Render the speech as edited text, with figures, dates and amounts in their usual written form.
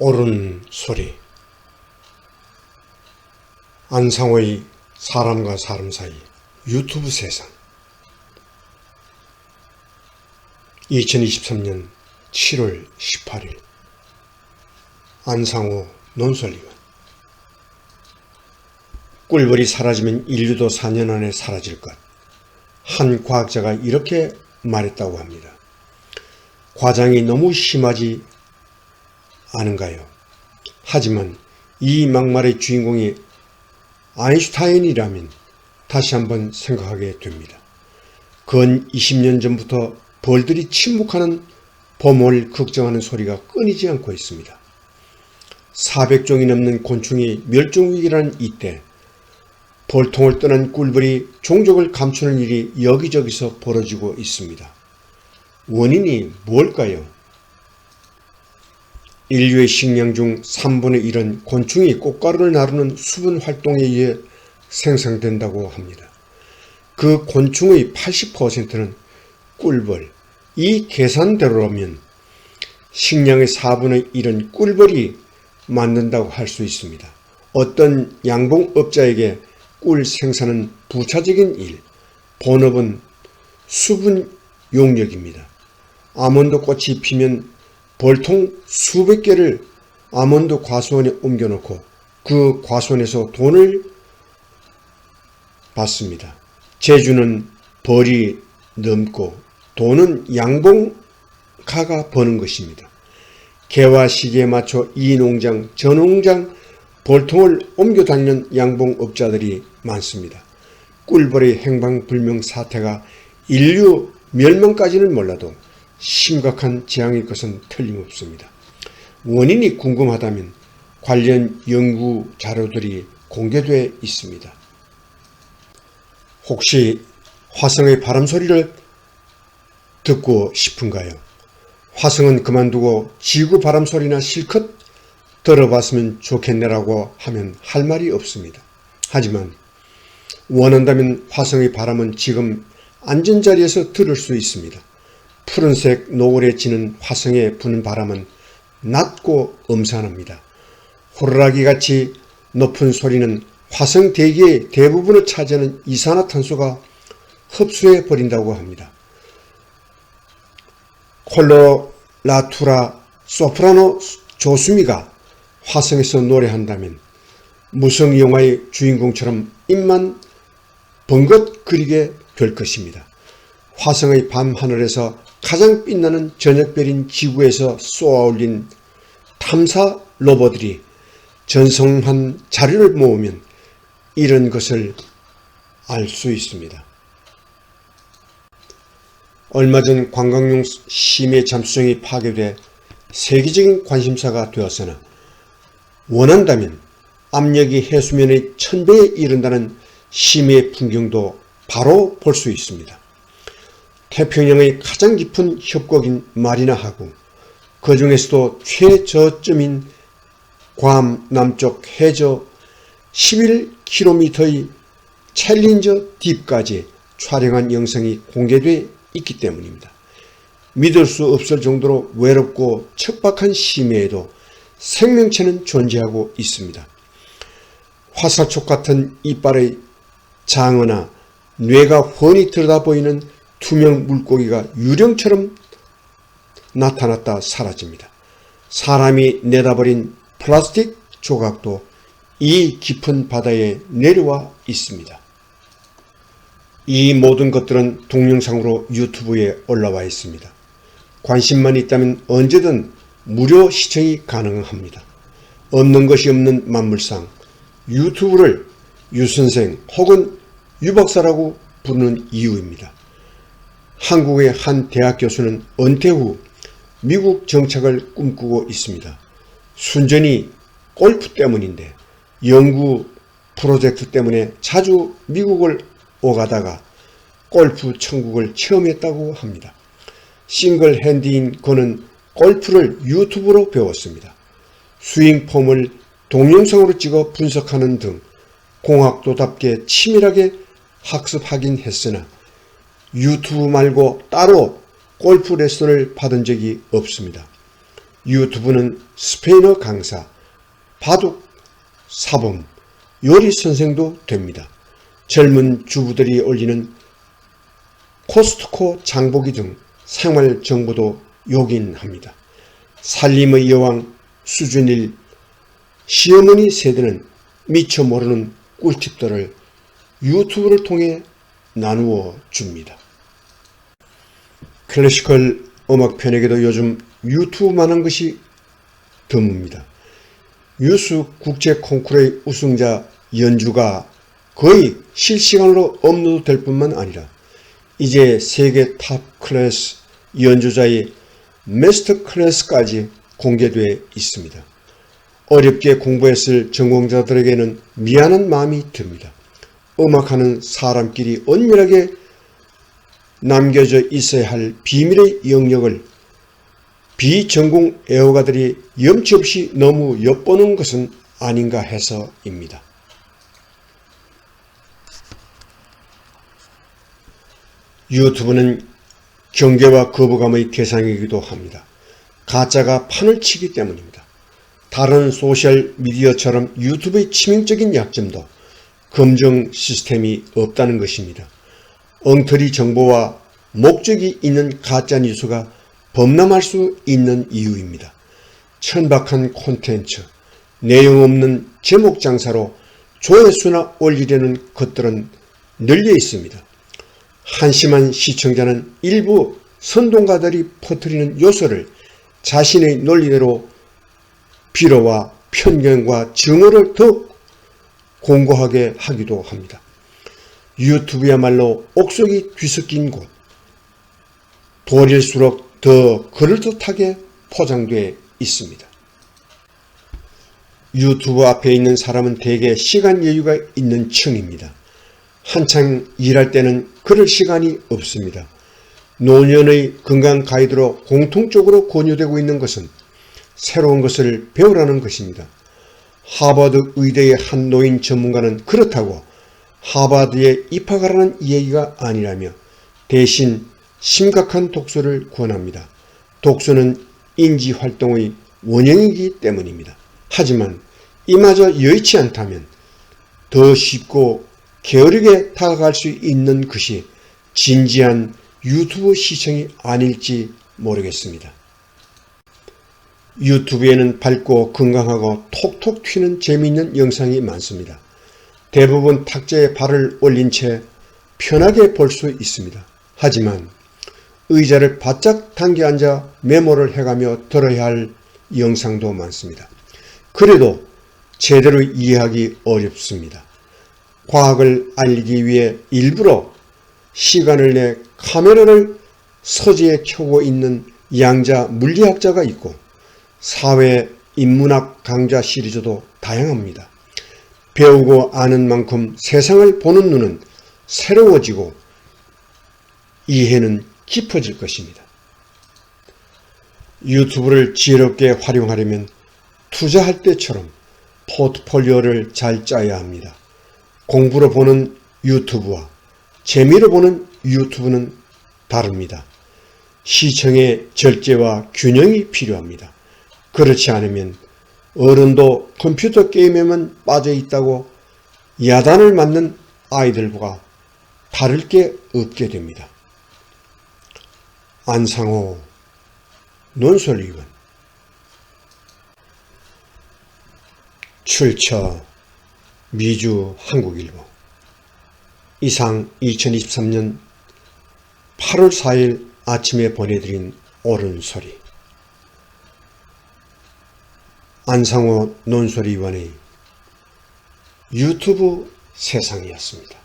옳은 소리. 안상호의 사람과 사람 사이 유튜브 세상. 2023년 7월 18일 안상호 논설위원. 꿀벌이 사라지면 인류도 4년 안에 사라질 것. 한 과학자가 이렇게 말했다고 합니다. 과장이 너무 심하지 않은가요? 하지만 이 막말의 주인공이 아인슈타인이라면 다시 한번 생각하게 됩니다. 근 20년 전부터 벌들이 침묵하는 봄을 걱정하는 소리가 끊이지 않고 있습니다. 400종이 넘는 곤충이 멸종위기라는 이때 벌통을 떠난 꿀벌이 종족을 감추는 일이 여기저기서 벌어지고 있습니다. 원인이 뭘까요? 인류의 식량 중 3분의 1은 곤충이 꽃가루를 나르는 수분 활동에 의해 생성된다고 합니다. 그 곤충의 80%는 꿀벌. 이 계산대로라면 식량의 4분의 1은 꿀벌이 만든다고 할 수 있습니다. 어떤 양봉업자에게 꿀 생산은 부차적인 일, 본업은 수분 용역입니다. 아몬드 꽃이 피면 벌통 수백 개를 아몬드 과수원에 옮겨놓고 그 과수원에서 돈을 받습니다. 재주는 벌이 넘고 돈은 양봉가가 버는 것입니다. 개와 시기에 맞춰 이 농장, 저 농장 벌통을 옮겨 다니는 양봉업자들이 많습니다. 꿀벌의 행방불명 사태가 인류 멸망까지는 몰라도 심각한 재앙일 것은 틀림없습니다. 원인이 궁금하다면 관련 연구 자료들이 공개되어 있습니다. 혹시 화성의 바람 소리를 듣고 싶은가요? 화성은 그만두고 지구 바람 소리나 실컷 들어봤으면 좋겠네라고 하면 할 말이 없습니다. 하지만 원한다면 화성의 바람은 지금 앉은 자리에서 들을 수 있습니다. 푸른색 노을에 지는 화성에 부는 바람은 낮고 음산합니다. 호루라기같이 높은 소리는 화성 대기의 대부분을 차지하는 이산화탄소가 흡수해 버린다고 합니다. 콜로라투라 소프라노 조수미가 화성에서 노래한다면 무성 영화의 주인공처럼 입만 번긋거리게 될 것입니다. 화성의 밤하늘에서 가장 빛나는 저녁별인 지구에서 쏘아올린 탐사 로봇들이 전성한 자료를 모으면 이런 것을 알 수 있습니다. 얼마 전 관광용 심해 잠수정이 파괴돼 세계적인 관심사가 되었으나 원한다면 압력이 해수면의 1000배에 이른다는 심해 풍경도 바로 볼 수 있습니다. 태평양의 가장 깊은 협곡인 마리나하고 그 중에서도 최저점인 괌 남쪽 해저 11km의 챌린저 딥까지 촬영한 영상이 공개되어 있기 때문입니다. 믿을 수 없을 정도로 외롭고 척박한 심해에도 생명체는 존재하고 있습니다. 화살촉 같은 이빨의 장어나 뇌가 훤히 들여다보이는 투명 물고기가 유령처럼 나타났다 사라집니다. 사람이 내다버린 플라스틱 조각도 이 깊은 바다에 내려와 있습니다. 이 모든 것들은 동영상으로 유튜브에 올라와 있습니다. 관심만 있다면 언제든 무료 시청이 가능합니다. 없는 것이 없는 만물상 유튜브를 유선생 혹은 유박사라고 부르는 이유입니다. 한국의 한 대학 교수는 은퇴 후 미국 정착을 꿈꾸고 있습니다. 순전히 골프 때문인데 연구 프로젝트 때문에 자주 미국을 오가다가 골프 천국을 체험했다고 합니다. 싱글 핸디인 그는 골프를 유튜브로 배웠습니다. 스윙 폼을 동영상으로 찍어 분석하는 등 공학도답게 치밀하게 학습하긴 했으나 유튜브 말고 따로 골프 레슨을 받은 적이 없습니다. 유튜브는 스페인어 강사, 바둑, 사범, 요리 선생도 됩니다. 젊은 주부들이 올리는 코스트코 장보기 등 생활 정보도 요긴합니다. 살림의 여왕 수준일 시어머니 세대는 미처 모르는 꿀팁들을 유튜브를 통해 나누어 줍니다. 클래시컬 음악 팬에게도 요즘 유튜브만한 것이 드뭅니다. 유수 국제 콩쿠르의 우승자 연주가 거의 실시간으로 업로드될 뿐만 아니라 이제 세계 탑 클래스 연주자의 마스터 클래스까지 공개되어 있습니다. 어렵게 공부했을 전공자들에게는 미안한 마음이 듭니다. 음악하는 사람끼리 은밀하게 남겨져 있어야 할 비밀의 영역을 비전공 애호가들이 염치 없이 너무 엿보는 것은 아닌가 해서입니다. 유튜브는 경계와 거부감의 대상이기도 합니다. 가짜가 판을 치기 때문입니다. 다른 소셜 미디어처럼 유튜브의 치명적인 약점도 검증 시스템이 없다는 것입니다. 엉터리 정보와 목적이 있는 가짜 뉴스가 범람할 수 있는 이유입니다. 천박한 콘텐츠, 내용 없는 제목 장사로 조회수나 올리려는 것들은 널려 있습니다. 한심한 시청자는 일부 선동가들이 퍼뜨리는 요소를 자신의 논리대로 비로와 편견과 증오를 더욱 공고하게 하기도 합니다. 유튜브야말로 옥석이 뒤섞인 곳, 돌일수록 더 그럴듯하게 포장되어 있습니다. 유튜브 앞에 있는 사람은 대개 시간 여유가 있는 층입니다. 한창 일할 때는 그럴 시간이 없습니다. 노년의 건강 가이드로 공통적으로 권유되고 있는 것은 새로운 것을 배우라는 것입니다. 하버드 의대의 한 노인 전문가는 그렇다고 하버드에 입학하라는 이야기가 아니라며 대신 심각한 독서를 권합니다. 독서는 인지활동의 원형이기 때문입니다. 하지만 이마저 여의치 않다면 더 쉽고 게으르게 다가갈 수 있는 것이 진지한 유튜브 시청이 아닐지 모르겠습니다. 유튜브에는 밝고 건강하고 톡톡 튀는 재미있는 영상이 많습니다. 대부분 탁자에 발을 올린 채 편하게 볼 수 있습니다. 하지만 의자를 바짝 당겨 앉아 메모를 해가며 들어야 할 영상도 많습니다. 그래도 제대로 이해하기 어렵습니다. 과학을 알리기 위해 일부러 시간을 내 카메라를 서재에 켜고 있는 양자 물리학자가 있고 사회 인문학 강좌 시리즈도 다양합니다. 배우고 아는 만큼 세상을 보는 눈은 새로워지고 이해는 깊어질 것입니다. 유튜브를 지혜롭게 활용하려면 투자할 때처럼 포트폴리오를 잘 짜야 합니다. 공부로 보는 유튜브와 재미로 보는 유튜브는 다릅니다. 시청의 절제와 균형이 필요합니다. 그렇지 않으면 어른도 컴퓨터 게임에만 빠져 있다고 야단을 맞는 아이들과 다를 게 없게 됩니다. 안상호 논설위원 출처 미주 한국일보 이상 2023년 8월 4일 아침에 보내드린 옳은 소리 안상호 논설위원의 유튜브 세상이었습니다.